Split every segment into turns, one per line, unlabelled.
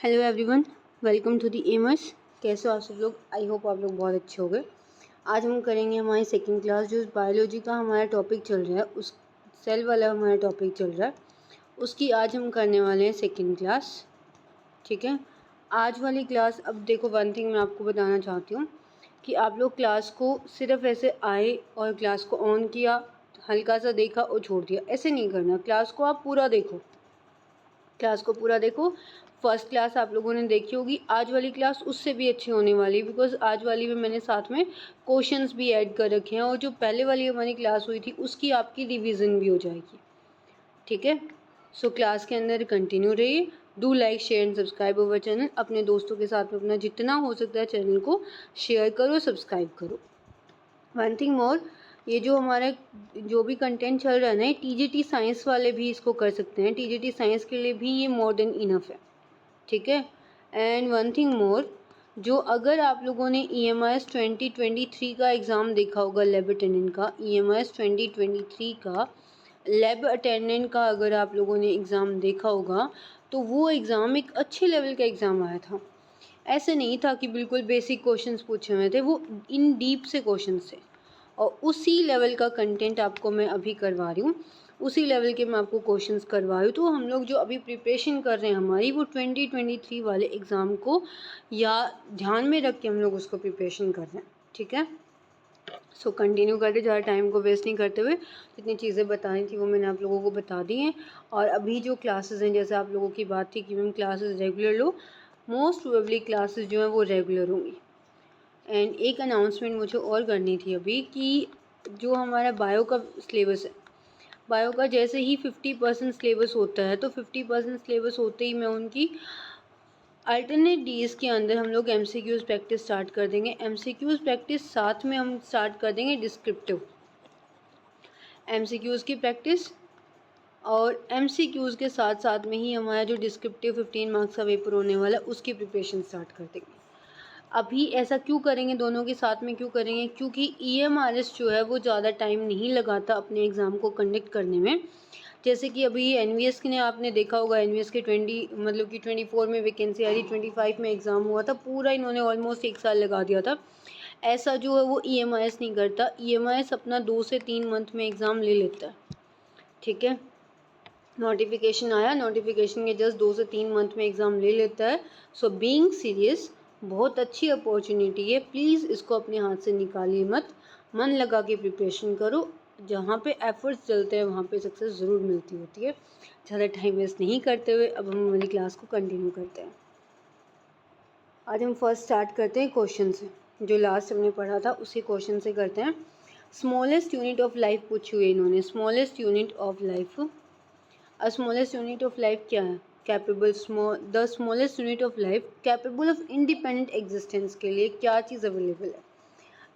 Hello everyone, welcome to the एमर्स। कैसे हो आप सब लोग? आई होप आप लोग बहुत अच्छे हो गए। आज हम करेंगे हमारी सेकंड क्लास, जो बायोलॉजी का हमारा टॉपिक चल रहा है, उस सेल वाला हमारा टॉपिक चल रहा है, उसकी आज हम करने वाले हैं सेकंड क्लास। ठीक है, आज वाली क्लास, अब देखो वन थिंग मैं आपको बताना चाहती हूँ कि आप लोग क्लास को सिर्फ ऐसे आए और क्लास को ऑन किया, हल्का सा देखा और छोड़ दिया, ऐसे नहीं करना। क्लास को आप पूरा देखो, क्लास को पूरा देखो। फर्स्ट क्लास आप लोगों ने देखी होगी, आज वाली क्लास उससे भी अच्छी होने वाली है, बिकॉज आज वाली में मैंने साथ में क्वेश्चंस भी ऐड कर रखे हैं और जो पहले वाली हमारी क्लास हुई थी उसकी आपकी रिवीजन भी हो जाएगी। ठीक है, सो क्लास के अंदर कंटिन्यू रहिए। Do like share and subscribe our channel. अपने दोस्तों के साथ में अपना जितना हो सकता है चैनल को शेयर करो, सब्सक्राइब करो। वन थिंग मोर, ये जो हमारा जो भी कंटेंट चल रहा है ना, टीजीटी साइंस वाले भी इसको कर सकते हैं। टीजीटी साइंस के लिए भी ये मोर देन इनफ है। ठीक है, एंड वन थिंग मोर, जो अगर आप लोगों ने EMIS 2023 का एग्ज़ाम देखा होगा, लैब अटेंडेंट का, EMIS 2023 का लैब अटेंडेंट का अगर आप लोगों ने एग्ज़ाम देखा होगा, तो वो एग्ज़ाम एक अच्छे लेवल का एग्ज़ाम आया था। ऐसे नहीं था कि बिल्कुल बेसिक क्वेश्चंस पूछे हुए थे, वो इन डीप से क्वेश्चंस थे और उसी लेवल का कंटेंट आपको मैं अभी करवा रही हूँ, उसी लेवल के मैं आपको क्वेश्चंस करवा रही हूँ। तो हम लोग जो अभी प्रिपरेशन कर रहे हैं हमारी, वो 2023 वाले एग्ज़ाम को या ध्यान में रख के हम लोग उसको प्रिपरेशन कर रहे हैं। ठीक है, सो कंटिन्यू करते, ज़्यादा टाइम को वेस्ट नहीं करते हुए, जितनी चीज़ें बतानी थी वो मैंने आप लोगों को बता दी हैं। और अभी जो क्लासेस हैं, जैसे आप लोगों की बात थी कि मैम क्लासेस रेगुलर लो, मोस्ट प्रोबेबली क्लासेस जो हैं वो रेगुलर होंगी। एंड एक अनाउंसमेंट मुझे और करनी थी अभी कि जो हमारा बायो का सिलेबस है, बायो का जैसे ही 50% सिलेबस होता है, तो 50% सिलेबस होते ही मैं उनकी अल्टरनेट डेज़ के अंदर हम लोग MCQs प्रैक्टिस स्टार्ट कर देंगे। MCQs प्रैक्टिस साथ में हम स्टार्ट कर देंगे डिस्क्रिप्टिव MCQs की प्रैक्टिस, और MCQs के साथ साथ में ही हमारा जो डिस्क्रिप्टिव 15 मार्क्स का पेपर होने वाला है उसकी प्रिपरेशन स्टार्ट कर देंगे। अभी ऐसा क्यों करेंगे, दोनों के साथ में क्यों करेंगे? क्योंकि EMRS जो है वो ज़्यादा टाइम नहीं लगाता अपने एग्ज़ाम को कंडक्ट करने में। जैसे कि अभी NVS ने आपने देखा होगा, NVS के 24 में वैकेंसी आई थी, 25 में एग्ज़ाम हुआ था, पूरा इन्होंने ऑलमोस्ट 1 साल लगा दिया था। ऐसा जो है वो EMIS नहीं करता। EMIS अपना 2 से 3 मंथ में एग्ज़ाम ले लेता है। ठीक है, नोटिफिकेशन आया, नोटिफिकेशन के जस्ट 2 से 3 मंथ में एग्ज़ाम ले लेता है। सो बीइंग सीरियस, बहुत अच्छी अपॉर्चुनिटी है, प्लीज़ इसको अपने हाथ से निकालिए मत, मन लगा के प्रिपरेशन करो। जहाँ पे एफर्ट्स चलते हैं वहाँ पे सक्सेस ज़रूर मिलती होती है। ज़्यादा टाइम वेस्ट नहीं करते हुए अब हम हमारी क्लास को कंटिन्यू करते हैं। आज हम फर्स्ट स्टार्ट करते हैं क्वेश्चन से, जो लास्ट हमने पढ़ा था उसी क्वेश्चन से करते हैं। स्मॉलेस्ट यूनिट ऑफ लाइफ पूछी हुई इन्होंने, smallest unit of life. Smallest unit of life क्या है? Capable, the smallest unit of life capable of independent existence के लिए क्या चीज़ अवेलेबल है?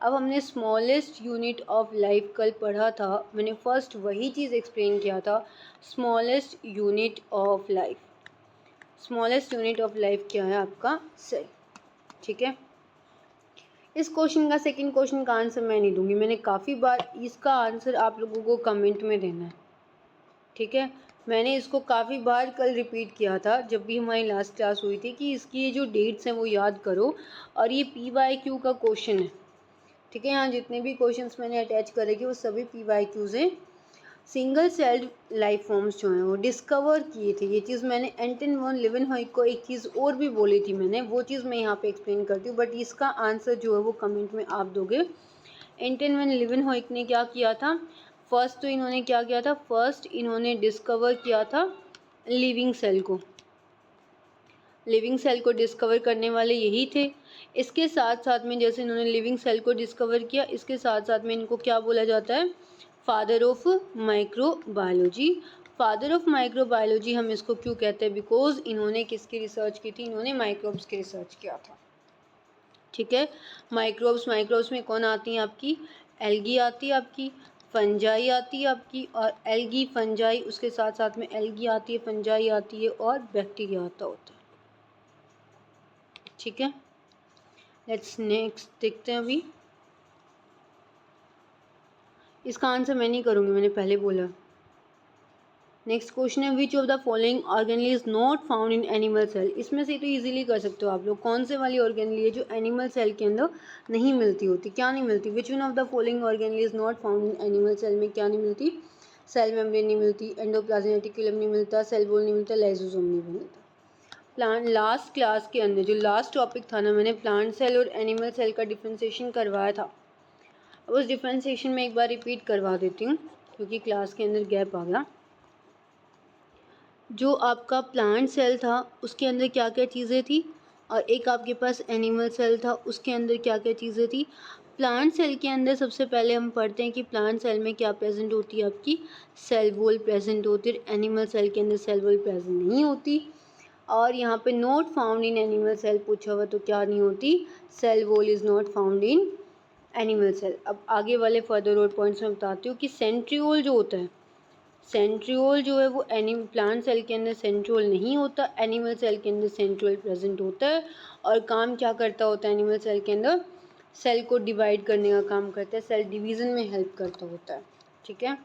अब हमने स्मॉलेस्ट यूनिट ऑफ लाइफ कल पढ़ा था, मैंने फर्स्ट वही चीज़ एक्सप्लेन किया था, smallest unit of life. Smallest unit of life क्या है? आपका सेल। ठीक है, इस क्वेश्चन का सेकंड क्वेश्चन का आंसर मैं नहीं दूंगी, मैंने काफ़ी बार इसका आंसर आप लोगों को कमेंट में देना है। ठीक है, मैंने इसको काफ़ी बार कल रिपीट किया था जब भी हमारी लास्ट क्लास हुई थी कि इसकी ये जो डेट्स हैं वो याद करो, और ये PYQ का क्वेश्चन है। ठीक है, यहाँ जितने भी क्वेश्चंस मैंने अटैच करे कि वो सभी PYQs हैं। सिंगल सेल्ड लाइफ फॉर्म्स जो हैं वो डिस्कवर किए थे, ये चीज़ मैंने एंटन वन लिवेनहॉइक को एक चीज़ और भी बोली थी मैंने, वो चीज़ मैं यहाँ पे एक्सप्लेन करती हूँ, बट इसका आंसर जो है वो कमेंट में आप दोगे। एंटन वन लिवेनहॉइक ने क्या किया था? फर्स्ट तो इन्होंने क्या किया था, फर्स्ट इन्होंने डिस्कवर किया था लिविंग सेल को। लिविंग सेल को डिस्कवर करने वाले यही थे। इसके साथ साथ में जैसे इन्होंने लिविंग सेल को डिस्कवर किया, इसके साथ साथ में इनको क्या बोला जाता है? Father of microbiology. Father of microbiology हम इसको क्यों कहते हैं? बिकॉज इन्होंने किसकी रिसर्च की थी? इन्होंने माइक्रोब्स की रिसर्च किया था। ठीक है, माइक्रोब्स में कौन आती हैं आपकी? एल्गी आती है आपकी, फंजाई आती है आपकी, और एल्गी फंजाई, उसके साथ साथ में एल्गी आती है, फंजाई आती है, और बैक्टीरिया आता होता है। ठीक है, लेट्स नेक्स्ट देखते हैं। अभी इसका आंसर मैं नहीं करूँगी, मैंने पहले बोला। नेक्स्ट क्वेश्चन है which of the following organelle is not found in animal cell. इसमें से तो इजीली कर सकते हो आप लोग, कौन से वाली ऑर्गेनली है जो एनिमल सेल के अंदर नहीं मिलती होती, क्या नहीं मिलती, which one of the following organelle is not found in animal cell में क्या नहीं मिलती, सेल मेम्ब्रेन नहीं मिलती, एंडोप्लाज्मिक रेटिकुलम नहीं मिलता, सेल वॉल नहीं मिलता, लाइसोसोम नहीं मिलता। प्लांट लास्ट क्लास के अंदर जो लास्ट टॉपिक था ना, मैंने प्लांट सेल और एनिमल सेल का डिफ्रेंसिएशन करवाया था। अब उस डिफ्रेंसिएशन में एक बार रिपीट करवा देती हूँ क्योंकि क्लास के अंदर गैप आ गया। जो आपका प्लांट सेल था उसके अंदर क्या क्या चीज़ें थी, और एक आपके पास एनिमल सेल था उसके अंदर क्या क्या चीज़ें थी। प्लांट सेल के अंदर सबसे पहले हम पढ़ते हैं कि प्लांट सेल में क्या प्रेजेंट होती है, आपकी सेल वॉल प्रेजेंट होती है। एनिमल सेल के अंदर सेल वॉल प्रेजेंट नहीं होती। और यहाँ पे not found in animal cell पूछा हुआ तो क्या नहीं होती, cell wall is not found in animal cell. अब आगे वाले फर्दर और पॉइंट्स में बताती हूँ कि सेंट्रियोल जो होता है, सेंट्रियोल जो है वो प्लांट सेल के अंदर सेंट्रियोल नहीं होता, एनिमल सेल के अंदर सेंट्रियोल प्रेजेंट होता है। और काम क्या करता होता है एनिमल सेल के अंदर, सेल को डिवाइड करने का काम करता है, सेल डिवीज़न में हेल्प करता होता है। ठीक है,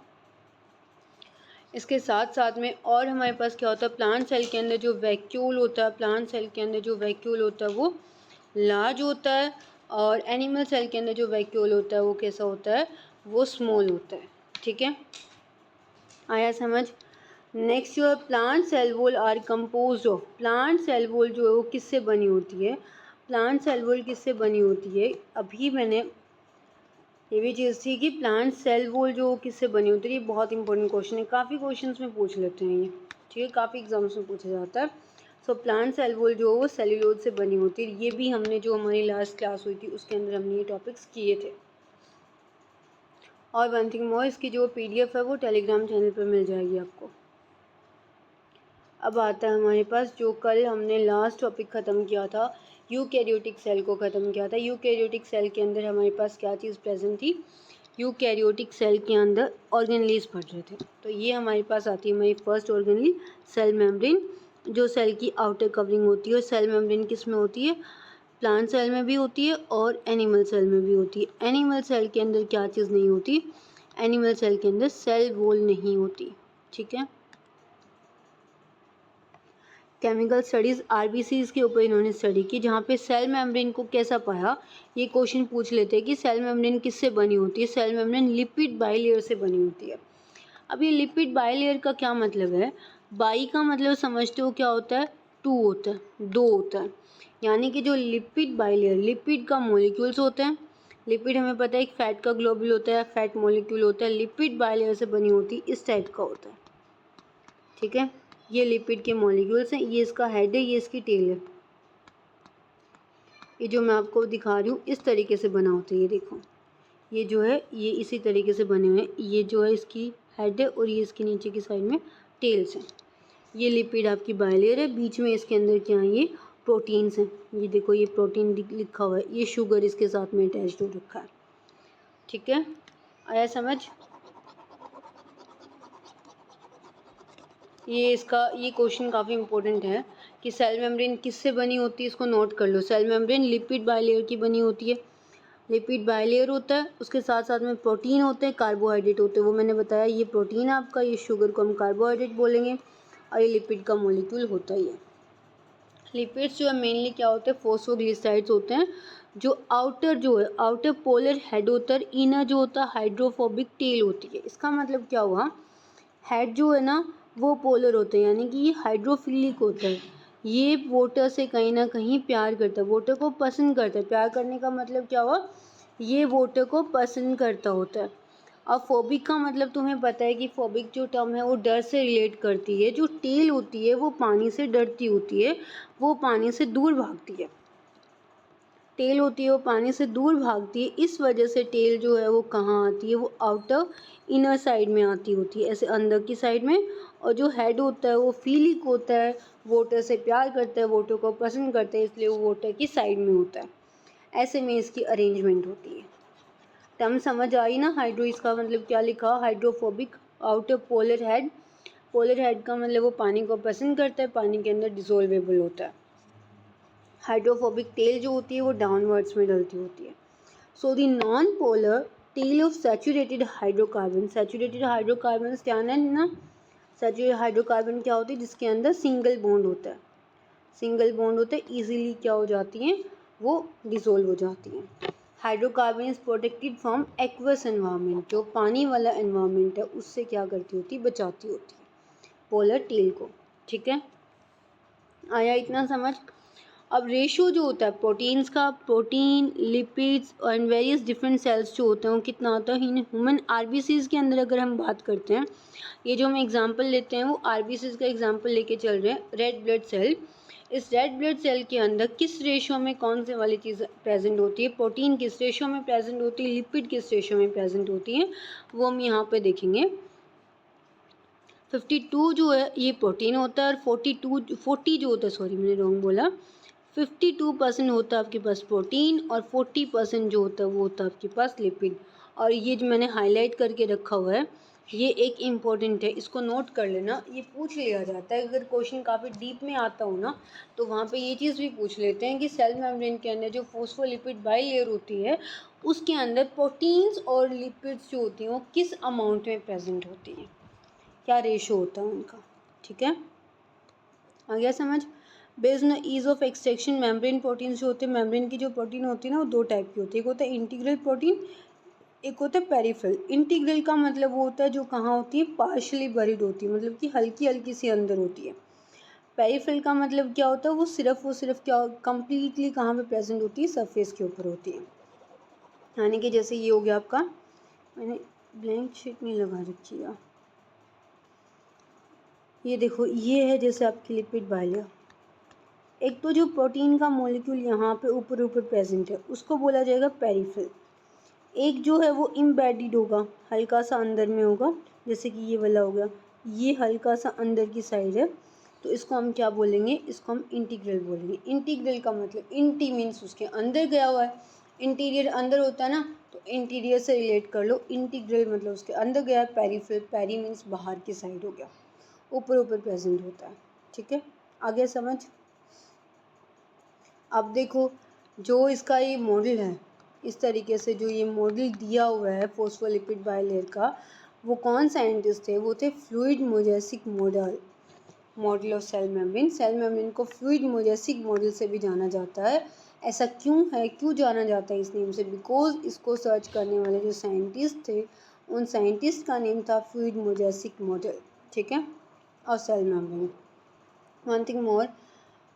इसके साथ साथ में और हमारे पास क्या होता है, प्लांट सेल के अंदर जो वैक्यूल होता है, प्लांट सेल के अंदर जो वैक्यूल होता है वो लार्ज होता है, और एनिमल सेल के अंदर जो वैक्यूल होता है वो कैसा होता है, वो स्मॉल होता है। ठीक है, आया समझ। नेक्स्ट जो है plant cell wall are composed of, plant cell wall जो है वो किससे बनी होती है, प्लांट सेल वॉल किससे बनी होती है। अभी मैंने ये भी चीज़ थी कि प्लांट सेल वॉल जो किससे बनी होती है, ये बहुत इंपॉर्टेंट क्वेश्चन है, काफ़ी क्वेश्चंस में पूछ लेते हैं ये। ठीक है, काफ़ी एग्जाम्स में पूछा जाता है। सो प्लांट सेल वॉल जो वो सेल्यूलोज से बनी होती है। ये भी हमने जो हमारी लास्ट क्लास हुई थी उसके अंदर हमने ये टॉपिक्स किए थे। और वन थिंग मोर, इसकी जो PDF है वो टेलीग्राम चैनल पर मिल जाएगी आपको। अब आता है हमारे पास जो कल हमने लास्ट टॉपिक ख़त्म किया था, यूकैरियोटिक सेल को ख़त्म किया था। यूकैरियोटिक सेल के अंदर हमारे पास क्या चीज़ प्रेजेंट थी, यूकैरियोटिक सेल के अंदर ऑर्गेनलीज पढ़ रहे थे। तो ये हमारे पास आती है हमारी फर्स्ट ऑर्गेनली, सेल मेम्ब्रेन, जो सेल की आउटर कवरिंग होती है। और सेल मेम्ब्रेन किस में होती है, प्लांट सेल में भी होती है और एनिमल सेल में भी होती है। एनिमल सेल के अंदर क्या चीज़ नहीं होती, एनिमल सेल के अंदर सेल वॉल नहीं होती। ठीक है, केमिकल स्टडीज़ RBCs के ऊपर इन्होंने स्टडी की, जहाँ पे सेल मेम्ब्रेन को कैसा पाया, ये क्वेश्चन पूछ लेते हैं कि सेल मेम्ब्रेन किससे बनी होती है। सेल मेम्ब्रेन लिपिड बाइलेयर से बनी होती है। अब ये लिपिड बाइलेयर का क्या मतलब है, बाई का मतलब समझते हो क्या होता है, टू होता है, दो होता है। यानी कि जो लिपिड बाइलेयर, लिपिड का मॉलिक्यूल्स होते हैं, लिपिड हमें पता है एक फैट का ग्लोबुल होता है, फैट मॉलिक्यूल होता है, लिपिड बाइलेयर से बनी होती है, इस टाइप का होता है। ठीक है, ये लिपिड के मॉलिक्यूल्स हैं, ये इसका हेड है, ये इसकी टेल है। ये जो मैं आपको दिखा रही हूँ इस तरीके से बना होता है, ये देखो, ये जो है ये इसी तरीके से बने हुए हैं। ये जो है इसकी हेड है और ये इसके नीचे की साइड में टेल्स हैं। ये लिपिड आपकी बाइलेयर है, बीच में इसके अंदर क्या है, ये प्रोटीन्स हैं। ये देखो ये प्रोटीन लिखा हुआ है, ये शुगर इसके साथ में अटैच्ड हो रखा है। ठीक है, आया समझ। ये क्वेश्चन काफ़ी इंपॉर्टेंट है कि सेल मेम्ब्रेन किससे बनी होती है, इसको नोट कर लो। सेल मेम्ब्रेन लिपिड बाइलेयर की बनी होती है, लिपिड बाइलेयर होता है, उसके साथ साथ में प्रोटीन होते हैं, कार्बोहाइड्रेट होते हैं। वो मैंने बताया, ये प्रोटीन है आपका, ये शुगर को हम कार्बोहाइड्रेट बोलेंगे, और ये लिपिड का मॉलिक्यूल होता ही है। लिपिड्स जो है मेनली क्या होते हैं, फॉस्फोग्लिसराइड्स होते हैं। जो आउटर जो है, आउटर पोलर हेड होता है, इनर जो होता है हाइड्रोफोबिक टेल होती है। इसका मतलब क्या हुआ, हेड जो है ना वो पोलर होते हैं, यानी कि ये हाइड्रोफिलिक होता है, ये वाटर से कहीं ना कहीं प्यार करता है, वाटर को पसंद करता है। प्यार करने का मतलब क्या हुआ, ये वाटर को पसंद करता होता है। और फोबिक का मतलब तुम्हें पता है कि फोबिक जो टर्म है वो डर से रिलेट करती है। जो टेल होती है वो पानी से डरती होती है, वो पानी से दूर भागती है। टेल होती है वो पानी से दूर भागती है, इस वजह से टेल जो है वो कहाँ आती है, वो आउटर इनर साइड में आती होती है, ऐसे अंदर की साइड में। और जो हेड होता है वो फीलिक होता है, वाटर से प्यार करता है, वाटर को पसंद करता है, इसलिए वो वाटर की साइड में होता है। ऐसे में इसकी अरेंजमेंट होती है। टर्म समझ आई ना, हाइड्रो इसका मतलब क्या लिखा, hydrophobic, outer polar head. Polar head का मतलब वो पानी को पसंद करता है, पानी के अंदर डिसोल्वेबल होता है। हाइड्रोफोबिक टेल जो होती है वो डाउनवर्ड्स में डलती होती है। So the non polar tail of saturated hydrocarbon, saturated hydrocarbon क्या है ना, सैचुरेटेड हाइड्रोकार्बन क्या होती है, जिसके अंदर सिंगल बॉन्ड होता है, सिंगल बॉन्ड होता है, इजीली क्या हो जाती हैं, वो डिसोल्व हो जाती हैं। Hydrocarbon is protected from aqueous environment, जो पानी वाला एनवायरनमेंट है उससे क्या करती होती, बचाती होती है पोलर टेल को। ठीक है, आया इतना समझ। अब रेशो जो होता है प्रोटीन्स का, protein, lipids and various different cells जो होते हैं वो कितना होता है, ह्यूमन आरबीसीज के अंदर अगर हम बात करते हैं, ये जो हम एग्जांपल लेते हैं वो आरबीसीज का एग्जांपल लेके चल रहे हैं, रेड ब्लड सेल। इस रेड ब्लड सेल के अंदर किस रेशो में कौन से वाली चीज़ प्रेजेंट होती है, प्रोटीन किस रेशो में प्रेजेंट होती है, लिपिड किस रेशो में प्रेजेंट होती है, वो हम यहाँ पे देखेंगे। 52 जो है ये प्रोटीन होता है, और 40 जो होता है, सॉरी मैंने रॉन्ग बोला, 52% होता है आपके पास प्रोटीन, और 40% जो होता है वो होता है आपके पास लिपिड। और ये जो मैंने हाईलाइट करके रखा हुआ है ये एक इम्पॉर्टेंट है, इसको नोट कर लेना, ये पूछ लिया जाता है अगर क्वेश्चन काफ़ी डीप में आता हो ना, तो वहाँ पे ये चीज़ भी पूछ लेते हैं कि सेल मेम्ब्रेन के अंदर जो फोस्फोलिपिड बाइलेयर होती है उसके अंदर प्रोटीन्स और लिपिड्स जो होती हैं वो किस अमाउंट में प्रेजेंट होती हैं, क्या रेशो होता है उनका। ठीक है, आ गया समझ। Based on ease of extraction membrane proteins जो होते हैं, मेम्ब्रेन की जो प्रोटीन होती है ना वो दो टाइप की होती है, एक होता है इंटीग्रल प्रोटीन, एक होता है पेरिफेरल। इंटीग्रल का मतलब वो होता है जो कहाँ होती है, पार्शली बरीड होती है, मतलब कि हल्की हल्की सी अंदर होती है। पेरिफेरल का मतलब क्या होता है, वो सिर्फ क्या कंप्लीटली कहाँ पे प्रेजेंट होती है, सरफेस के ऊपर होती है। यानी कि जैसे ये हो गया आपका, मैंने ब्लैंक शीट नहीं लगा रखी है, ये देखो ये है जैसे आपकी लिपिड बाइलेयर। एक तो जो प्रोटीन का मॉलिक्यूल यहाँ पे ऊपर ऊपर प्रेजेंट है उसको बोला जाएगा पेरिफेरल। एक जो है वो इम्बेडिड होगा, हल्का सा अंदर में होगा, जैसे कि ये वाला हो गया, ये हल्का सा अंदर की साइड है, तो इसको हम क्या बोलेंगे, इसको हम इंटीग्रल बोलेंगे। इंटीग्रल का मतलब इंटी मीन्स उसके अंदर गया हुआ है, इंटीरियर अंदर होता है ना, तो इंटीरियर से रिलेट कर लो, इंटीग्रल मतलब उसके अंदर गया है। पेरीफेरल, पेरी मीन्स बाहर की साइड हो गया, ऊपर ऊपर प्रेजेंट होता है। ठीक है, आगे समझ। अब देखो जो इसका ये मॉडल है, इस तरीके से जो ये मॉडल दिया हुआ है फोस्फोलिपिड बाइलेयर का, वो कौन साइंटिस्ट थे, वो थे fluid mosaic model of cell membrane. Cell membrane को फ्लूइड मोजेसिक मॉडल से भी जाना जाता है। ऐसा क्यों है, क्यों जाना जाता है इस नेम से, बिकॉज इसको सर्च करने वाले जो साइंटिस्ट थे उन साइंटिस्ट का नेम था फ्लूइड मोजेसिक मॉडल। ठीक है, और cell membrane. One thing more,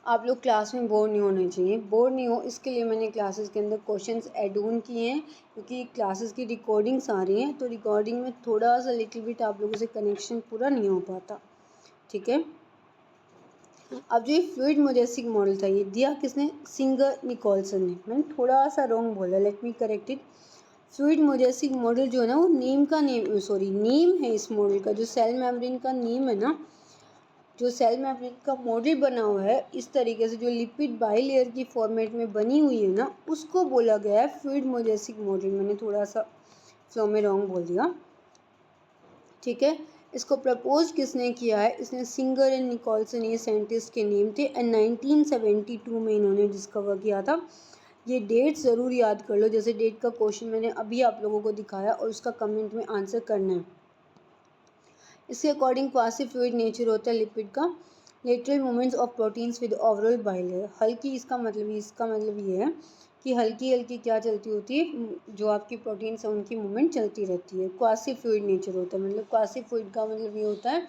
आप लोग क्लास में बोर नहीं होने चाहिए, बोर नहीं हो इसके लिए मैंने क्लासेस के अंदर क्वेश्चंस ऐड ऑन किए हैं, क्योंकि क्लासेस की रिकॉर्डिंग्स आ रही हैं, तो रिकॉर्डिंग में थोड़ा सा लिटिल बिट आप लोगों से कनेक्शन पूरा नहीं हो पाता। ठीक है, अब जो ये फ्लूइड मोजेसिक मॉडल था ये दिया किसने, सिंगर निकोलसन ने। मैंने थोड़ा सा रॉन्ग बोला, let me correct it. Fluid mosaic model जो है ना वो नेम है इस मॉडल का, जो सेल मेम्ब्रेन का नेम है ना, जो सेल मेम्ब्रेन का मॉडल बना हुआ है इस तरीके से, जो लिपिड बाइलेयर की फॉर्मेट में बनी हुई है ना, उसको बोला गया है फ्लूइड मोजेसिक मॉडल। मैंने थोड़ा सा फ्लो में रॉन्ग बोल दिया। ठीक है, इसको प्रपोज किसने किया है, इसने सिंगर एंड निकोलसन, ये साइंटिस्ट के नेम थे, एंड 1972 में इन्होंने डिस्कवर किया था। ये डेट ज़रूर याद कर लो, जैसे डेट का क्वेश्चन मैंने अभी आप लोगों को दिखाया और उसका कमेंट में आंसर करना है। इसके अकॉर्डिंग क्वासी फ्लूइड नेचर होता है लिपिड का, lateral movements of proteins with overall bilayer. हल्की, इसका मतलब ये है कि हल्की हल्की क्या चलती होती है, जो आपकी प्रोटीन्स हैं उनकी मूवमेंट चलती रहती है। क्वासी फ्लूइड नेचर होता है, मतलब क्वासी फ्लूइड का मतलब ये होता है,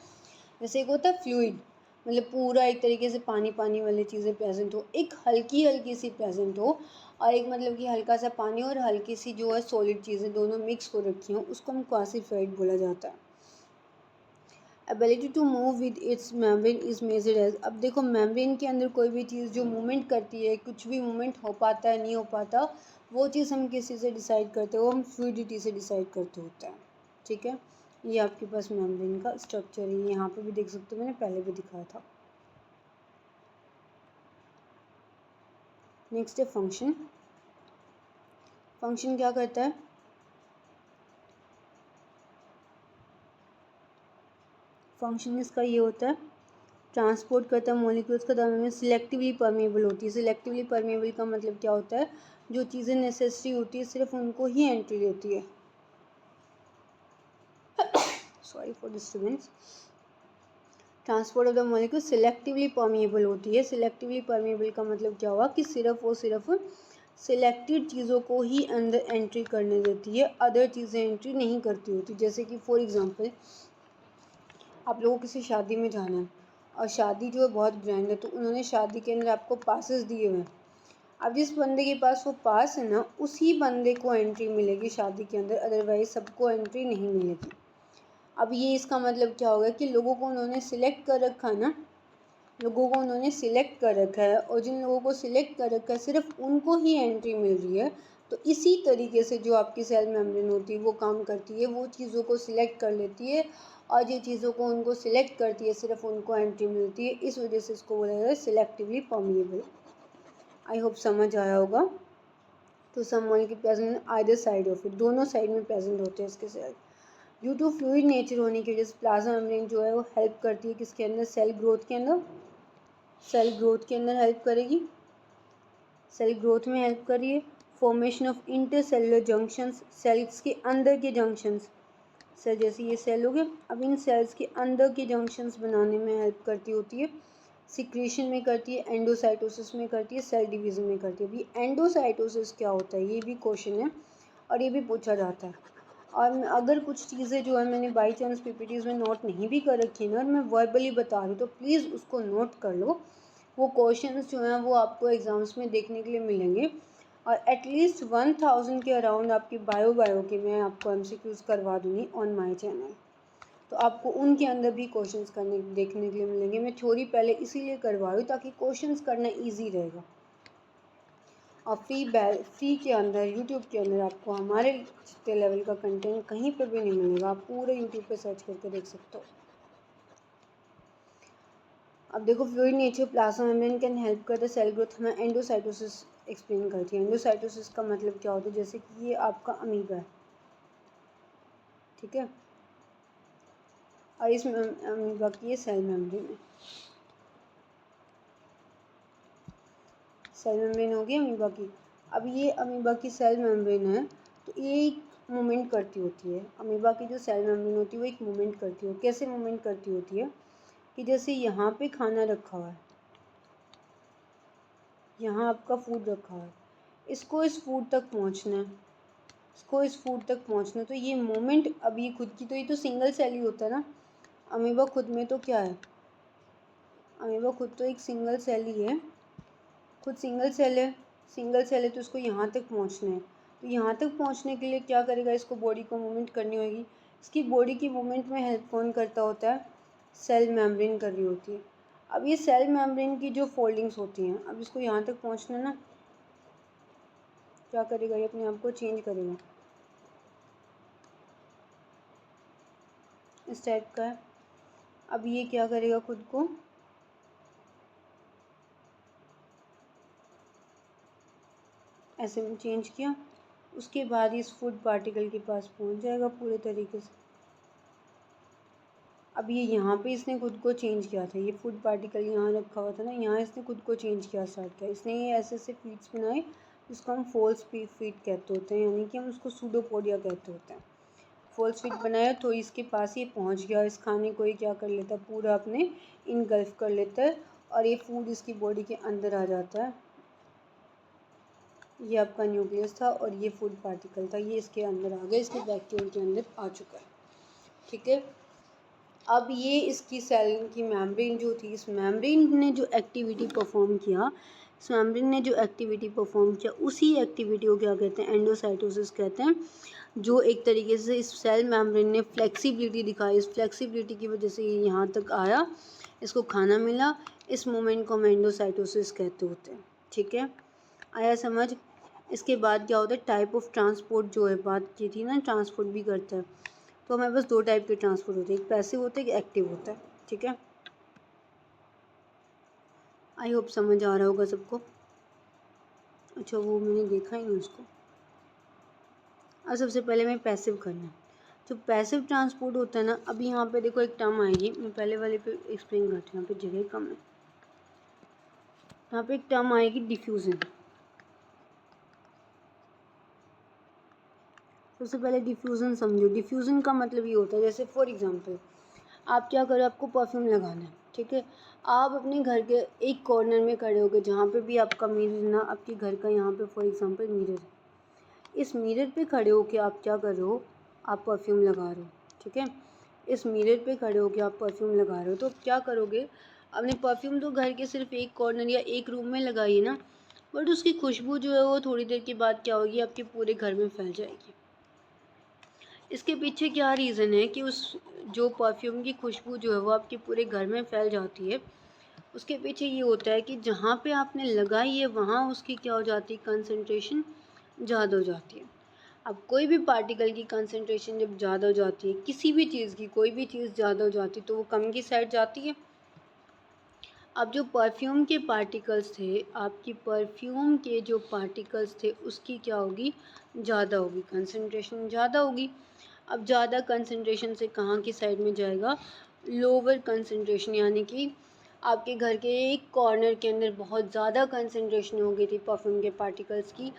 जैसे एक होता है फ्लूइड मतलब पूरा एक तरीके से पानी पानी वाली चीज़ें प्रेजेंट हो, एक हल्की हल्की सी प्रेजेंट हो, और एक मतलब कि हल्का सा पानी और हल्की सी जो है सॉलिड चीज़ें दोनों मिक्स हो रखी हों, उसको हम क्वासी फ्लूइड बोला जाता है। Ability to move with its membrane is measured as, अब देखो मेम्ब्रेन के अंदर कोई भी चीज़ जो मूवमेंट करती है, कुछ भी मूवमेंट हो पाता है नहीं हो पाता, वो चीज़ हम किसी से डिसाइड करते हैं, वो हम फ्लूइडिटी से डिसाइड करते होते हैं। ठीक है, ये आपके पास मेम्ब्रेन का स्ट्रक्चर है, यहाँ पे भी देख सकते हो, मैंने पहले भी दिखाया था। नेक्स्ट है फंक्शन। फंक्शन क्या करता है, फंक्शन इसका ये होता है, ट्रांसपोर्ट करता है मॉलिक्यूल्स का दरम्यान में, सिलेक्टिवली परमेबल होती है। सिलेक्टिवली परमेबल का मतलब क्या होता है, जो चीज़ें नेसेसरी होती है सिर्फ उनको ही एंट्री देती है। Sorry for disturbance. Transport of the molecule selectively permeable होती है। सिलेक्टिवली परमिएबल का मतलब क्या हुआ कि सिर्फ वो सिर्फ सिलेक्टेड चीज़ों को ही अंदर एंट्री करने देती है, अदर चीज़ें एंट्री नहीं करती होती। जैसे कि फॉर एग्जांपल आप लोगों को किसी शादी में जाना है और शादी जो है बहुत ग्रैंड है, तो उन्होंने शादी के अंदर आपको पासेस दिए हुए हैं। अब जिस बंदे के पास वो पास है ना, उसी बंदे को एंट्री मिलेगी शादी के अंदर, अदरवाइज सबको एंट्री नहीं मिलेगी। अब ये इसका मतलब क्या होगा कि लोगों को उन्होंने सिलेक्ट कर रखा है ना, लोगों को उन्होंने सिलेक्ट कर रखा है, और जिन लोगों को सिलेक्ट कर रखा है सिर्फ उनको ही एंट्री मिल रही है। तो इसी तरीके से जो आपकी सेल मेम्ब्रेन होती है वो काम करती है, वो चीज़ों को सिलेक्ट कर लेती है, और जिन चीज़ों को उनको सिलेक्ट करती है सिर्फ उनको एंट्री मिलती है। इस वजह से इसको बोला जाता है सिलेक्टिवली परमिएबल। आई होप समझ आया होगा। तो some molecule present either side of it, दोनों साइड में प्रेजेंट होते हैं इसके cell. Due to fluid nature होने की वजह से प्लाज्मा मेम्ब्रेन जो है वो हेल्प करती है किसके अंदर, सेल ग्रोथ के अंदर। सेल ग्रोथ के अंदर हेल्प करेगी, सेल ग्रोथ में हेल्प कर रही है। Formation of intercellular junctions, cells के अंदर के जंक्शंस, सेल जैसे ये सेल हो गए, अब इन सेल्स के अंदर के जंक्शंस बनाने में हेल्प करती होती है। सिक्रीशन में करती है, एंडोसाइटोसिस में करती है, सेल डिवीजन में करती है। अभी एंडोसाइटोसिस क्या होता है ये भी क्वेश्चन है और ये भी पूछा जाता है। और अगर कुछ चीज़ें जो है मैंने बाई चांस पीपीटीज़ में नोट नहीं भी कर रखी है ना, और मैं वर्बली बता रही हूँ, तो प्लीज़ उसको नोट कर लो। वो क्वेश्चंस जो हैं वो आपको एग्ज़ाम्स में देखने के लिए मिलेंगे, और एटलीस्ट 1000 के अराउंड आपकी बायो के मैं आपको एमसीक्यूज़ करवा दूँगी ऑन माय चैनल। तो आपको उनके अंदर भी क्वेश्चंस करने देखने के लिए मिलेंगे। मैं थ्योरी पहले इसीलिए करवा रही हूँ ताकि क्वेश्चंस करना इजी रहेगा। और फ्री के अंदर यूट्यूब के अंदर आपको हमारे जितने लेवल का कंटेंट कहीं पर भी नहीं मिलेगा, आप पूरे यूट्यूब पे सर्च करके देख सकते हो। अब देखो, fluid nature plasma membrane can help कर द सेल ग्रोथ। हमें एंडोसाइटोसिस एक्सप्लेन करती है। एंडोसाइटोसिस का मतलब क्या होता है, जैसे कि ये आपका अमीबा है, ठीक है, और इस अमीबा की ये सेल मेम्ब्रेन है। सेल मेम्ब्रेन होगी अमीबा की। अब ये अमीबा की सेल मेम्ब्रेन है, तो ये एक मूवमेंट करती होती है। अमीबा की जो सेल मेम्ब्रेन होती है वो एक मूवमेंट करती है। कैसे मूवमेंट करती होती है कि जैसे यहाँ पे खाना रखा हुआ है, यहाँ आपका फूड रखा हुआ है, इसको इस फूड तक पहुँचना है, इसको इस फूड तक पहुँचना है, तो ये मूवमेंट अब ये खुद की, तो ये तो सिंगल सेल ही होता है ना। अमीबा खुद में तो क्या है, अमीबा खुद तो एक सिंगल सेल ही है, खुद सिंगल सेल है। सिंगल सेल है तो इसको यहाँ तक पहुँचना है, तो यहाँ तक पहुँचने के लिए क्या करेगा, इसको बॉडी को मूवमेंट करनी होगी। इसकी बॉडी की मूवमेंट में हेल्प कौन करता होता है, सेल मेम्ब्रेन कर रही होती है। अब ये सेल मेम्ब्रेन की जो फोल्डिंग्स होती हैं, अब इसको यहाँ तक पहुँचना ना, क्या करेगा, ये अपने आप को चेंज करेगा, इस टाइप का है। अब ये क्या करेगा, खुद को ऐसे में चेंज किया, उसके बाद इस फूड पार्टिकल के पास पहुंच जाएगा पूरे तरीके से। अब ये यहाँ पे इसने खुद को चेंज किया था, ये फूड पार्टिकल यहाँ रखा हुआ था ना, यहाँ इसने खुद को चेंज किया स्टार्ट किया, इसने ये ऐसे ऐसे फीड्स बनाए जिसको हम फॉल्स फीड कहते होते हैं, यानी कि हम उसको सूडोपोडिया कहते होते हैं। फॉल्स फीड बनाया तो इसके पास ये पहुँच गया, इस खाने को ये क्या कर लेता है, पूरा अपने इनगल्फ कर लेता है, और ये फूड इसकी बॉडी के अंदर आ जाता है। ये आपका न्यूक्लियस था और ये फूड पार्टिकल था, ये इसके अंदर आ गया, इसके वैक्यूल के अंदर आ चुका है, ठीक है। अब ये इसकी सेल की मेम्ब्रेन जो थी, इस मेम्ब्रेन ने जो एक्टिविटी परफॉर्म किया, इस मेम्ब्रेन ने जो एक्टिविटी परफॉर्म किया, उसी एक्टिविटी को क्या कहते हैं, एंडोसाइटोसिस कहते हैं। जो एक तरीके से इस सेल मेम्ब्रेन ने फ्लेक्सिबिलिटी दिखाई, इस फ्लेक्सिबिलिटी की वजह से ये यहाँ तक आया, इसको खाना मिला, इस मोमेंट को हम एंडोसाइटोसिस कहते होते हैं, ठीक है। आया समझ। इसके बाद क्या होता है, टाइप ऑफ ट्रांसपोर्ट जो है बात की थी ना, ट्रांसपोर्ट भी करता है। तो हमारे पास दो टाइप के ट्रांसपोर्ट होते हैं, एक पैसिव होता है, एक एक्टिव होता है, ठीक है। आई होप समझ आ रहा होगा सबको। अच्छा, वो मैंने देखा ही नहीं उसको। अब सबसे पहले मैं पैसिव करना है। जो पैसिव ट्रांसपोर्ट होता है ना, अभी यहाँ पे देखो एक टर्म आएगी, मैं पहले वाले पे एक्सप्लेन करती हूँ, यहाँ पे जगह कम है। यहाँ पे एक टर्म आएगी डिफ्यूज़न। सबसे पहले डिफ्यूज़न समझो। डिफ्यूज़न का मतलब ये होता है, जैसे फॉर एग्जांपल आप क्या करो, आपको परफ्यूम लगाना है, ठीक है। आप अपने घर के एक कॉर्नर में खड़े होकर, जहाँ पे भी आपका मिरर ना, आपके घर का यहाँ पे फॉर एग्जांपल मिरर है, इस मिरर पे खड़े होके आप क्या कर रहे हो, आप परफ्यूम लगा रहे हो, ठीक है। इस मिरर पे खड़े होके आप परफ्यूम लगा रहे हो, तो क्या करोगे, आपने परफ्यूम तो घर के सिर्फ एक कॉर्नर या एक रूम में लगाई है ना, बट उसकी खुशबू जो है वो थोड़ी देर के बाद क्या होगी, आपके पूरे घर में फैल जाएगी। इसके पीछे क्या रीज़न है कि उस जो परफ्यूम की खुशबू जो है वो आपके पूरे घर में फैल जाती है, उसके पीछे ये होता है कि जहाँ पे आपने लगाई है वहाँ उसकी क्या हो जाती है, कंसंट्रेशन ज़्यादा हो जाती है। अब कोई भी पार्टिकल की कंसंट्रेशन जब ज़्यादा हो जाती है, किसी भी चीज़ की कोई भी चीज़ ज़्यादा हो जाती है, तो वो कम की साइड जाती है। अब जो परफ्यूम के पार्टिकल्स थे, आपकी परफ्यूम के जो पार्टिकल्स थे उसकी क्या होगी, ज़्यादा होगी, कंसंट्रेशन ज़्यादा होगी। अब ज़्यादा कंसंट्रेशन से कहाँ की साइड में जाएगा, लोअर कंसंट्रेशन, यानी कि आपके घर के एक कॉर्नर के अंदर बहुत ज़्यादा कंसंट्रेशन हो गई थी परफ्यूम के पार्टिकल्स की।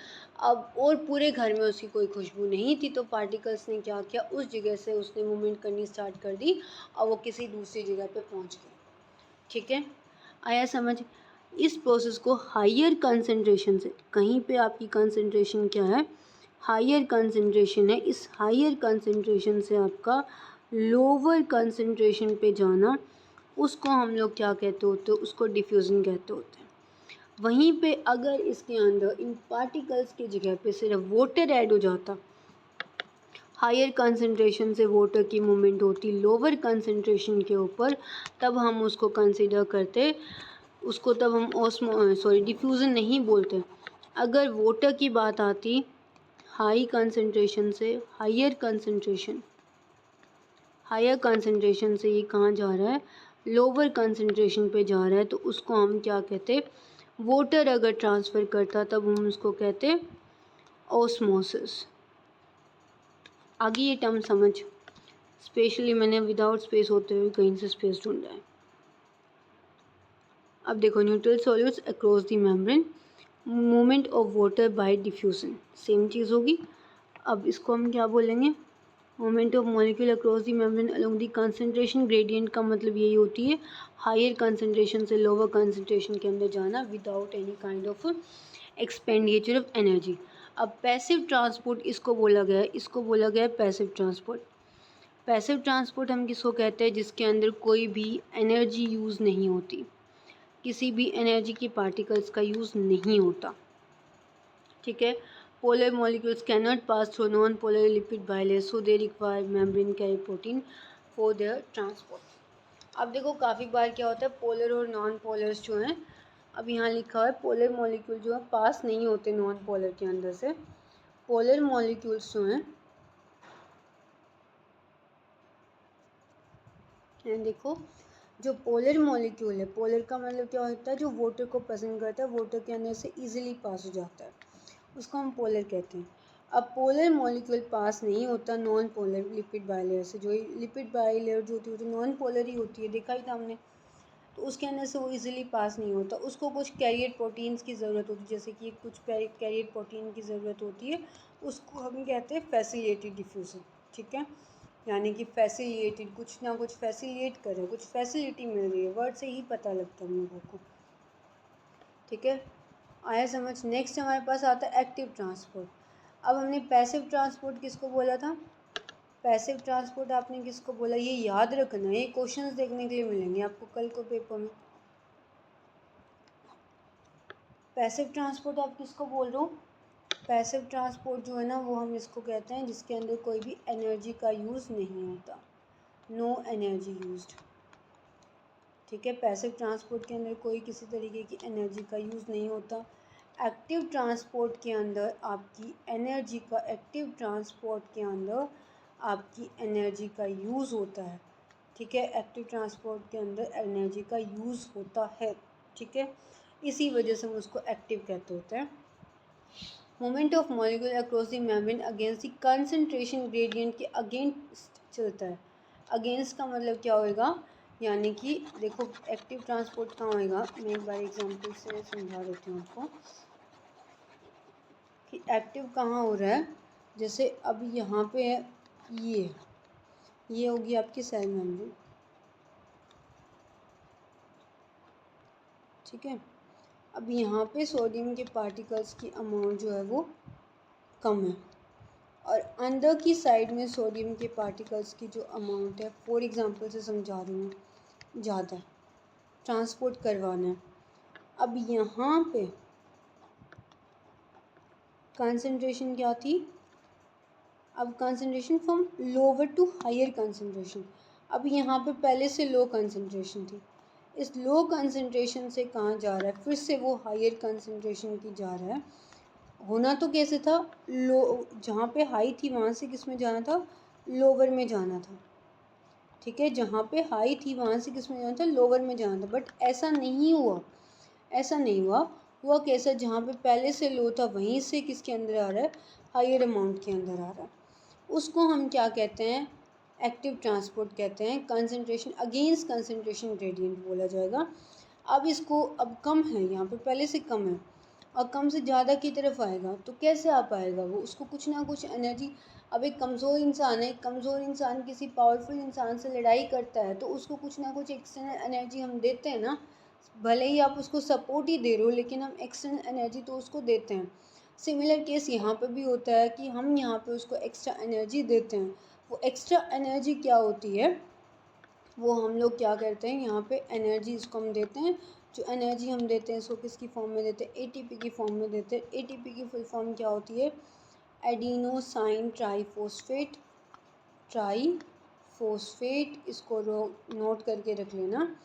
अब और पूरे घर में उसकी कोई खुशबू नहीं थी, तो पार्टिकल्स ने क्या किया, उस जगह से उसने मूवमेंट करनी स्टार्ट कर दी और वो किसी दूसरी जगह पे पहुंच गई, ठीक है। आया समझ। इस प्रोसेस को हायर कंसंट्रेशन से, कहीं पे आपकी कंसंट्रेशन क्या है, हायर कंसंट्रेशन है, इस हायर कंसंट्रेशन से आपका लोअर कंसंट्रेशन पे जाना, उसको हम लोग क्या कहते होते हैं, उसको डिफ्यूज़न कहते होते हैं। वहीं पे अगर इसके अंदर इन पार्टिकल्स की जगह पे सिर्फ वाटर ऐड हो जाता, हायर कंसंट्रेशन से वाटर की मूवमेंट होती लोअर कंसंट्रेशन के ऊपर, तब हम उसको कंसिडर करते, उसको तब हम डिफ्यूज़न नहीं बोलते। अगर वाटर की बात आती, हाई कंसंट्रेशन से हायर कंसंट्रेशन से ये कहाँ जा रहा है, लोअर कंसंट्रेशन पे जा रहा है, तो उसको हम क्या कहते, वाटर अगर ट्रांसफ़र करता तब हम उसको कहते ऑस्मोसिस। आगे ये टर्म समझ, स्पेशली मैंने विदाउट स्पेस होते हुए कहीं से स्पेस ढूंढा है। अब देखो, neutral solutes across the membrane, movement of water by diffusion, same चीज़ होगी। अब इसको हम क्या बोलेंगे, movement of molecule across the membrane along the concentration gradient, का मतलब यही होती है हायर कंसंट्रेशन से लोअर कंसंट्रेशन के अंदर जाना without any kind of expenditure of energy. अब पैसिव ट्रांसपोर्ट इसको बोला गया है, इसको बोला गया है पैसिव ट्रांसपोर्ट। पैसिव ट्रांसपोर्ट हम किसको कहते हैं, जिसके अंदर कोई भी एनर्जी यूज़ नहीं होती, किसी भी एनर्जी की पार्टिकल्स का यूज़ नहीं होता, ठीक है। Polar molecules can not pass through non polar lipid bilayer, so they require membrane carry protein for their transport. अब देखो काफ़ी बार क्या होता है, पोलर और नॉन पोलर्स जो हैं, अब यहाँ लिखा है पोलर मॉलिक्यूल जो है पास नहीं होते नॉन पोलर के अंदर से, पोलर मॉलिक्यूल्स जो हैं, एंड देखो जो पोलर मॉलिक्यूल है, पोलर का मतलब क्या होता है, जो वाटर को पसंद करता है, वाटर के अंदर से इजीली पास हो जाता है, उसको हम पोलर कहते हैं। अब पोलर मॉलिक्यूल पास नहीं होता नॉन पोलर लिपिड बाइलेयर से, जो लिपिड बाइलेयर जो होती है वो तो नॉन पोलर ही होती है, देखा ही था हमने, तो उसके अंदर से वो इजीली पास नहीं होता, उसको कुछ कैरियर प्रोटीन्स की ज़रूरत होती है, जैसे कि कुछ कैरियर प्रोटीन की ज़रूरत होती है, उसको हम कहते हैं फैसिलिटेटेड डिफ्यूज़न, ठीक है। यानी कि फैसिलिटेटेड, कुछ ना कुछ फैसिलिटेट कर रहे हैं, कुछ फैसिलिटी मिल रही है, वर्ड से ही पता लगता है हम लोगों को, ठीक है। आया समझ। नेक्स्ट हमारे पास आता है एक्टिव ट्रांसपोर्ट। अब हमने पैसिव ट्रांसपोर्ट किसको बोला था, पैसिव ट्रांसपोर्ट आपने किसको बोला, ये याद रखना, ये क्वेश्चंस देखने के लिए मिलेंगे आपको कल को पेपर में। पैसिव ट्रांसपोर्ट आप किसको बोल रहे हो, पैसिव ट्रांसपोर्ट जो है ना वो हम इसको कहते हैं जिसके अंदर कोई भी एनर्जी का यूज़ नहीं होता, नो एनर्जी यूज्ड, ठीक है। पैसिव ट्रांसपोर्ट के अंदर कोई किसी तरीके की एनर्जी का यूज़ नहीं होता। एक्टिव ट्रांसपोर्ट के अंदर आपकी एनर्जी का, एक्टिव ट्रांसपोर्ट के अंदर आपकी एनर्जी का यूज़ होता है, ठीक है। एक्टिव ट्रांसपोर्ट के अंदर एनर्जी का यूज़ होता है, ठीक है, इसी वजह से हम उसको एक्टिव कहते होते हैं। Movement of molecule across the membrane against the concentration gradient के अगेंस्ट चलता है। अगेंस्ट का मतलब क्या होएगा, यानी कि देखो एक्टिव ट्रांसपोर्ट कहाँ होएगा, मैं एक बार एग्जांपल से समझा देती हूँ आपको कि एक्टिव कहाँ हो रहा है। जैसे अब यहाँ पे ये होगी आपकी सेल मेम्ब्रेन, ठीक है। अब यहाँ पे सोडियम के पार्टिकल्स की अमाउंट जो है वो कम है, और अंदर की साइड में सोडियम के पार्टिकल्स की जो अमाउंट है, फॉर एग्जांपल से समझा रही हूँ, ज़्यादा है, ट्रांसपोर्ट करवाना है। अब यहाँ पे कंसंट्रेशन क्या थी, अब concentration from lower to higher concentration. अब यहाँ पे पहले से लो कंसंट्रेशन थी, इस लो कंसंट्रेशन से कहाँ जा रहा है, फिर से वो हायर कंसंट्रेशन की जा रहा है। होना तो कैसे था, लो, जहाँ पे हाई थी वहाँ से किस में जाना था, लोअर में जाना था। ठीक है, जहाँ पे हाई थी वहाँ से किस में जाना था, लोअर में जाना था। बट ऐसा नहीं हुआ, ऐसा नहीं हुआ कैसा, जहाँ पे पहले से लो था वहीं से किसके अंदर आ रहा है, हायर अमाउंट के अंदर आ रहा है। उसको हम क्या कहते हैं, एक्टिव ट्रांसपोर्ट कहते हैं। कंसंट्रेशन अगेंस्ट कंसंट्रेशन ग्रेडियंट बोला जाएगा। अब इसको, अब कम है यहाँ पे, पहले से कम है और कम से ज़्यादा की तरफ आएगा, तो कैसे आ पाएगा वो, उसको कुछ ना कुछ एनर्जी। अब एक कमज़ोर इंसान है, कमज़ोर इंसान किसी पावरफुल इंसान से लड़ाई करता है, तो उसको कुछ ना कुछ एक्सटर्नल एनर्जी हम देते हैं ना, भले ही आप उसको सपोर्ट ही दे रहे हो, लेकिन हम एक्सटर्नल एनर्जी तो उसको देते हैं। सिमिलर केस यहाँ पे भी होता है कि हम यहाँ पे उसको एक्स्ट्रा एनर्जी देते हैं। वो एक्स्ट्रा एनर्जी क्या होती है, वो हम लोग क्या करते हैं, यहाँ पे एनर्जी इसको हम देते हैं। जो एनर्जी हम देते हैं इसको किसकी फॉर्म में देते हैं, एटीपी की फॉर्म में देते हैं। एटीपी की फुल फॉर्म क्या होती है, एडिनोसाइन ट्राईफॉस्फेट, ट्राईफॉस्फेट, इसको नोट करके रख लेना।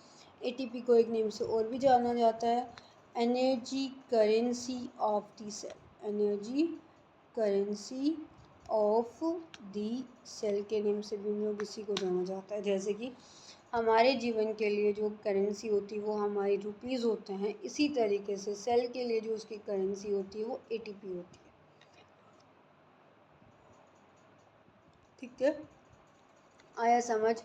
एटीपी को एक नेम से और भी जाना जाता है, energy currency of the cell, energy currency of the cell के नेम से भी हम लोग इसी को जाना जाता है। जैसे कि हमारे जीवन के लिए जो करेंसी होती है वो हमारी रुपीज़ होते हैं, इसी तरीके से सेल के लिए जो उसकी करेंसी होती है वो एटीपी होती है। ठीक है, आया समझ।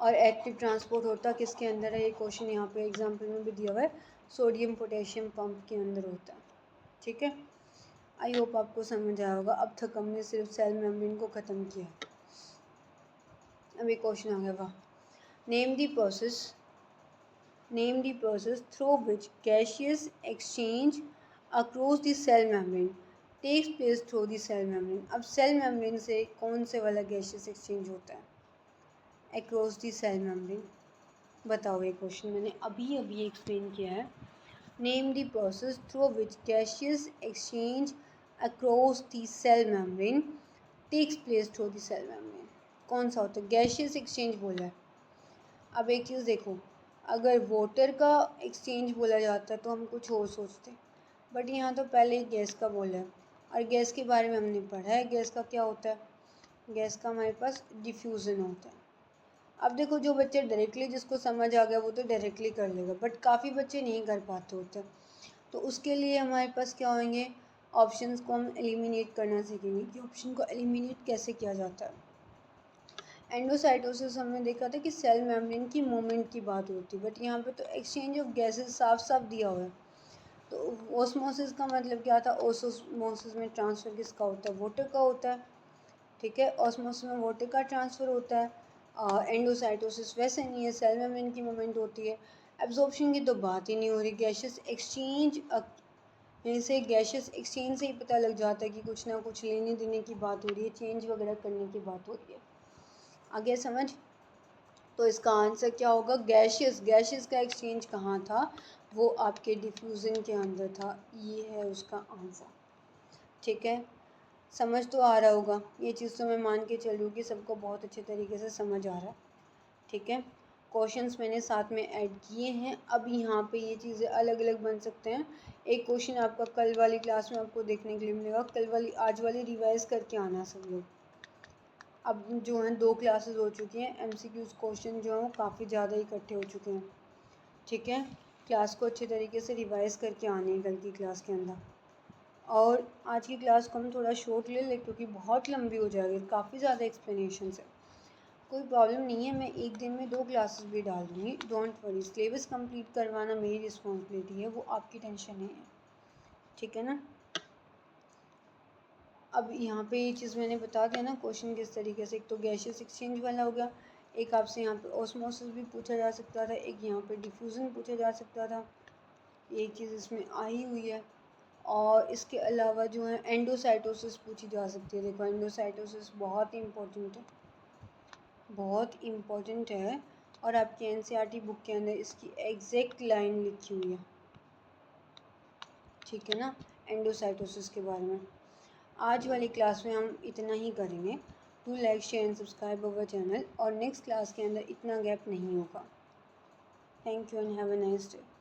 और एक्टिव ट्रांसपोर्ट होता किसके अंदर है, ये क्वेश्चन यहाँ पे एग्जाम्पल में भी दिया हुआ है, सोडियम पोटेशियम पंप के अंदर होता है। ठीक है, आई होप आपको समझ आया होगा। अब तक हमने सिर्फ सेल मेम्ब्रेन को ख़त्म किया। अब एक क्वेश्चन आ गया, वाह, name the process, name the process through which gaseous exchange across the cell membrane takes place through the cell membrane. अब सेल मेम्ब्रेन से कौन से वाला गैसियस एक्सचेंज होता है, अक्रॉस द सेल मेम्ब्रेन। बताओ, ये क्वेश्चन मैंने अभी अभी एक्सप्लेन किया है। Name the process through which gaseous exchange across the cell membrane takes place through the cell membrane. कौन सा होता है, गैसियस एक्सचेंज बोला है। अब एक चीज़ देखो, अगर वाटर का एक्सचेंज बोला जाता है तो हम कुछ और सोचते, बट यहाँ तो पहले ही गैस का बोला है, और गैस के बारे में हमने पढ़ा है। गैस का क्या होता है, गैस का हमारे पास डिफ्यूज़न होता है। अब देखो, जो बच्चे डायरेक्टली, जिसको समझ आ गया वो तो डायरेक्टली कर लेगा, बट काफ़ी बच्चे नहीं कर पाते होते, तो उसके लिए हमारे पास क्या होंगे, ऑप्शंस को हम एलिमिनेट करना सीखेंगे कि ऑप्शन को एलिमिनेट कैसे किया जाता है। एंडोसाइटोसिस हमने देखा था कि सेल मेम्ब्रेन की मूवमेंट की बात होती है, बट यहाँ पे तो एक्सचेंज ऑफ गैसेस साफ साफ दिया हुआ है। तो ओस्मोसिस का मतलब क्या था, ओस्मोसिस में ट्रांसफ़र किसका होता है, वाटर का होता है। ठीक है, ऑस्मोसिस में वाटर का ट्रांसफ़र होता है। एंडोसाइटोसिस वैसे नहीं है, सेल मेम्ब्रेन की मूवमेंट होती है। एब्जॉर्प्शन की तो बात ही नहीं हो रही, गैसेस एक्सचेंज, जैसे गैसेस एक्सचेंज से ही पता लग जाता है कि कुछ ना कुछ लेने देने की बात हो रही है, चेंज वगैरह करने की बात हो रही है। आगे समझ। तो इसका आंसर क्या होगा, गैशियस, गैशियस का एक्सचेंज कहाँ था, वो आपके डिफ्यूज़न के अंदर था, ये है उसका आंसर। ठीक है, समझ तो आ रहा होगा, ये चीज़ तो मैं मान के चल रही हूँ कि सबको बहुत अच्छे तरीके से समझ आ रहा है। ठीक है, क्वेश्चंस मैंने साथ में ऐड किए हैं। अब यहाँ पे ये चीज़ें अलग अलग बन सकते हैं। एक क्वेश्चन आपका कल वाली क्लास में आपको देखने के लिए मिलेगा, कल वाली, आज वाली रिवाइज करके आना सब लोग। अब जो हैं 2 क्लासेस हो चुकी हैं, एमसीक्यूज़ क्वेश्चन जो हैं वो काफ़ी ज़्यादा इकट्ठे हो चुके हैं। ठीक है, क्लास को अच्छे तरीके से रिवाइज़ करके आने हैं कल की क्लास के अंदर। और आज की क्लास को हम थोड़ा शॉर्ट ले लें क्योंकि बहुत लंबी हो जाएगी, काफ़ी ज़्यादा एक्सप्लेनेशन है। कोई प्रॉब्लम नहीं है, मैं एक दिन में 2 क्लासेस भी डाल दूँगी, डोंट वरी। सिलेबस कंप्लीट करवाना मेरी रिस्पॉन्सिबिलिटी है, वो आपकी टेंशन नहीं है। ठीक है ना। अब यहाँ पे ये चीज़ मैंने बता दिया ना, क्वेश्चन किस तरीके से, एक तो गैसियस एक्सचेंज वाला हो गया, एक आपसे यहाँ पे ऑस्मोसिस भी पूछा जा सकता था, एक यहाँ पे डिफ्यूज़न पूछा जा सकता था। एक चीज़ इसमें आई हुई है। और इसके अलावा जो है एंडोसाइटोसिस पूछी जा सकती है। देखो एंडोसाइटोसिस बहुत इम्पोर्टेंट है, बहुत इम्पोर्टेंट है। और आपकी एनसीईआरटी बुक के अंदर इसकी एग्जैक्ट लाइन लिखी हुई है, ठीक है ना, एंडोसाइटोसिस के बारे में। आज वाली क्लास में हम इतना ही करेंगे। Do like share and subscribe our channel, और नेक्स्ट क्लास के अंदर इतना गैप नहीं होगा। Thank you and have a nice day.